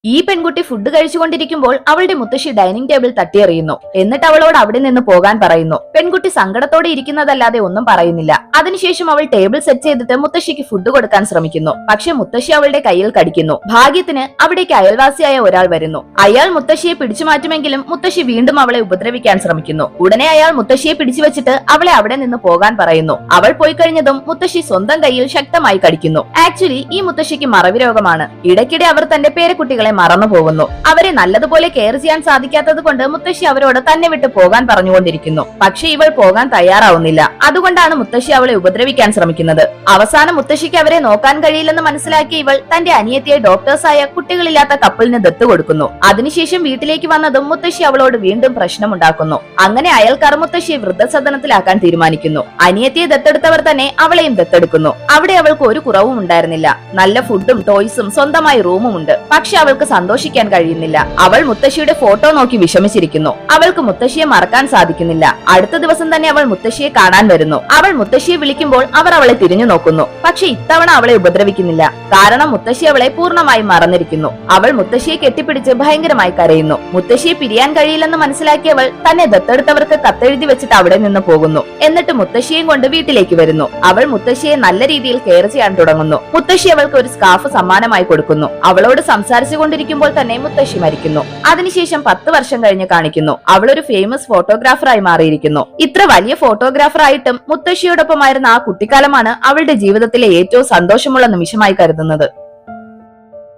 ഈ പെൺകുട്ടി ഫുഡ് കഴിച്ചുകൊണ്ടിരിക്കുമ്പോൾ അവളുടെ മുത്തശ്ശി ഡൈനിങ് ടേബിൾ തട്ടിയെറിയുന്നു. എന്നിട്ട് അവളോട് അവിടെ നിന്ന് പോകാൻ പറയുന്നു. പെൺകുട്ടി സങ്കടത്തോടെ ഇരിക്കുന്നതല്ലാതെ ഒന്നും പറയുന്നില്ല. അതിനുശേഷം അവൾ ടേബിൾ സെറ്റ് ചെയ്തിട്ട് മുത്തശ്ശിക്ക് ഫുഡ് കൊടുക്കാൻ ശ്രമിക്കുന്നു. പക്ഷെ മുത്തശ്ശി അവളുടെ കയ്യിൽ കടിക്കുന്നു. ഭാഗ്യത്തിന് അവിടേക്ക് അയൽവാസിയായ ഒരാൾ വരുന്നു. അയാൾ മുത്തശ്ശിയെ പിടിച്ചു മാറ്റുമെങ്കിലും മുത്തശ്ശി വീണ്ടും അവളെ ഉപദ്രവിക്കാൻ ശ്രമിക്കുന്നു. ഉടനെ അയാൾ മുത്തശ്ശിയെ പിടിച്ചു വെച്ചിട്ട് അവളെ അവിടെ നിന്ന് പോകാൻ പറയുന്നു. അവൾ പോയി കഴിഞ്ഞതും മുത്തശ്ശി സ്വന്തം കയ്യിൽ ശക്തമായി കടിക്കുന്നു. ആക്ച്വലി ഈ മുത്തശ്ശിക്ക് മറവി രോഗമാണ്. ഇടയ്ക്കിടെ അവർ തന്റെ പേരക്കുട്ടികളെ മറന്നു പോകുന്നു. അവരെ നല്ലതുപോലെ കെയർ ചെയ്യാൻ സാധിക്കാത്തത് കൊണ്ട് മുത്തശ്ശി അവരോട് തന്നെ വിട്ട് പോകാൻ പറഞ്ഞുകൊണ്ടിരിക്കുന്നു. പക്ഷെ ഇവൾ പോകാൻ തയ്യാറാവുന്നില്ല. അതുകൊണ്ടാണ് മുത്തശ്ശി അവളെ ഉപദ്രവിക്കാൻ ശ്രമിക്കുന്നത്. അവസാനം മുത്തശ്ശിക്ക് അവരെ നോക്കാൻ കഴിയില്ലെന്ന് മനസ്സിലാക്കിയ ഇവൾ തന്റെ അനിയത്തിയെ ഡോക്ടേഴ്സായ കുട്ടികളില്ലാത്ത കപ്പിളിന് ദത്ത് കൊടുക്കുന്നു. അതിനുശേഷം വീട്ടിലേക്ക് വന്നതും മുത്തശ്ശി അവളോട് വീണ്ടും പ്രശ്നമുണ്ടാക്കുന്നു. അങ്ങനെ അയൽക്കാർ മുത്തശ്ശിയെ വൃദ്ധസദനത്തിലാക്കാൻ തീരുമാനിക്കുന്നു. അനിയത്തിയെ ദത്തെടുത്തവർ തന്നെ അവളെയും ദത്തെടുക്കുന്നു. അവിടെ അവൾക്ക് ഒരു കുറവും ഉണ്ടായിരുന്നില്ല. നല്ല ഫുഡും ടോയ്സും സ്വന്തമായി റൂമും ഉണ്ട്. പക്ഷെ അവൾക്ക് സന്തോഷിക്കാൻ കഴിയുന്നില്ല. അവൾ മുത്തശ്ശിയുടെ ഫോട്ടോ നോക്കി വിഷമിച്ചിരിക്കുന്നു. അവൾക്ക് മുത്തശ്ശിയെ മറക്കാൻ സാധിക്കുന്നില്ല. അടുത്ത ദിവസം തന്നെ അവൾ മുത്തശ്ശിയെ കാണാൻ വരുന്നു. അവൾ മുത്തശ്ശിയെ വിളിക്കുമ്പോൾ അവർ അവളെ തിരിഞ്ഞു നോക്കുന്നു. പക്ഷെ ഇത്തവണ അവളെ ഉപദ്രവിക്കുന്നില്ല. കാരണം മുത്തശ്ശി അവളെ പൂർണ്ണമായി മറന്നിരിക്കുന്നു. അവൾ മുത്തശ്ശിയെ കെട്ടിപ്പിടിച്ച് ഭയങ്കരമായി കരയുന്നു. മുത്തശ്ശിയെ പിരിയാൻ കഴിയില്ലെന്ന് മനസ്സിലാക്കിയവൾ തന്നെ ദത്തെടുത്തവർക്ക് കത്തെഴുതി വെച്ചിട്ട് അവിടെ നിന്ന് പോകുന്നു. എന്നിട്ട് മുത്തശ്ശിയെയും കൊണ്ട് വീട്ടിലേക്ക് വരുന്നു. അവൾ മുത്തശ്ശിയെ നല്ല രീതിയിൽ കെയർ ചെയ്യാൻ തുടങ്ങുന്നു. മുത്തശ്ശി അവൾക്ക് ഒരു സ്കാർഫ് സമ്മാനമായി കൊടുക്കുന്നു. അവളോട് സംസാരിച്ചുകൊണ്ടിരിക്കുമ്പോൾ തന്നെ മുത്തശ്ശി മരിക്കുന്നു. അതിനുശേഷം 10 വർഷം കഴിഞ്ഞ് കാണിക്കുന്നു. അവൾ ഒരു ഫേമസ് ഫോട്ടോഗ്രാഫറായി മാറിയിരിക്കുന്നു. ഇത്ര വലിയ ഫോട്ടോഗ്രാഫർ ആയിട്ടും മുത്തശ്ശിയോടൊപ്പമായിരുന്ന ആ കുട്ടിക്കാലമാണ് അവളുടെ ജീവിതത്തിലെ ഏറ്റവും സന്തോഷമുള്ള നിമിഷമായി കരുതുന്നത്.